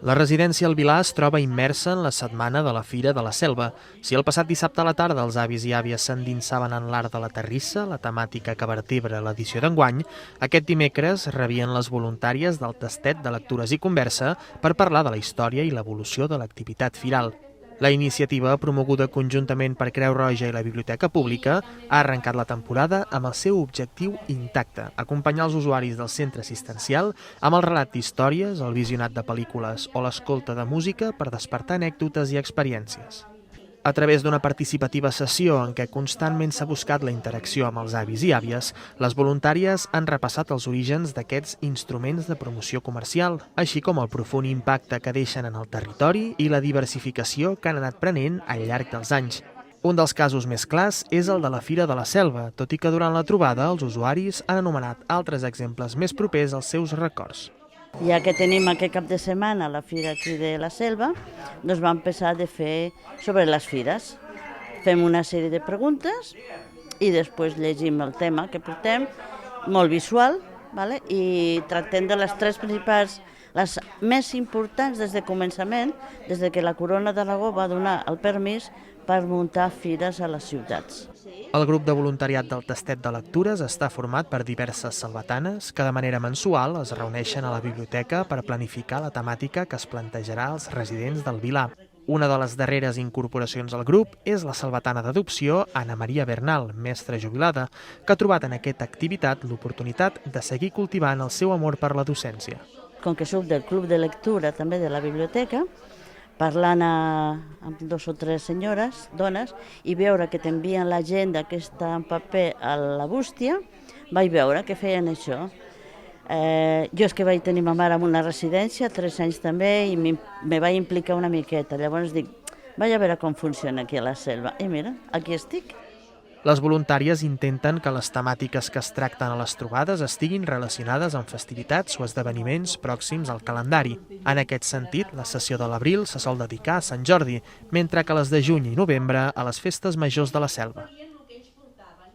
La residència El Vilar es troba immersa en la setmana de la Fira de la Selva. Si el passat dissabte a la tarda els avis i àvies s'endinsaven en l'art de la terrissa, la temàtica que vertebra l'edició d'enguany, aquest dimecres rebien les voluntàries del tastet de lectures i conversa per parlar de la història i l'evolució de l'activitat firal. La iniciativa, promoguda conjuntament per Creu Roja i la Biblioteca Pública, ha arrencat la temporada amb el seu objectiu intacte: acompanyar els usuaris del centre assistencial amb el relat d'històries, el visionat de pel·lícules o l'escolta de música per despertar anècdotes i experiències. A través d'una participativa sessió en què constantment s'ha buscat la interacció amb els avis i àvies, les voluntàries han repassat els orígens d'aquests instruments de promoció comercial, així com el profund impacte que deixen en el territori i la diversificació que han anat prenent al llarg dels anys. Un dels casos més clars és el de la Fira de la Selva, tot i que durant la trobada els usuaris han anomenat altres exemples més propers als seus records. Ja que tenim aquest cap de setmana la Fira aquí de la Selva, doncs vam pensar de fer sobre les fires. Fem una sèrie de preguntes i després llegim el tema que portem, molt visual, vale? I tractem de les tres principals, les més importants des de començament, des de que la Corona d'Aragó va donar el permís per muntar fires a les ciutats. El grup de voluntariat del tastet de lectures està format per diverses salvatanes que de manera mensual es reuneixen a la biblioteca per planificar la temàtica que es plantejarà als residents del Vilar. Una de les darreres incorporacions al grup és la salvatana d'adopció Anna Maria Bernal, mestra jubilada, que ha trobat en aquesta activitat l'oportunitat de seguir cultivant el seu amor per la docència. Com que soc del club de lectura també de la biblioteca, parlant amb 2 o 3 senyores, dones, i veure que t'envien l'agenda que està en paper a la bústia, vaig veure que feien això. Jo és que vaig tenir ma mare en una residència, 3 anys també, i me vaig implicar una miqueta. Llavors dic, vaig a veure com funciona aquí a la selva. I mira, aquí estic. Les voluntàries intenten que les temàtiques que es tracten a les trobades estiguin relacionades amb festivitats o esdeveniments pròxims al calendari. En aquest sentit, la sessió de l'abril se sol dedicar a Sant Jordi, mentre que les de juny i novembre a les festes majors de la selva.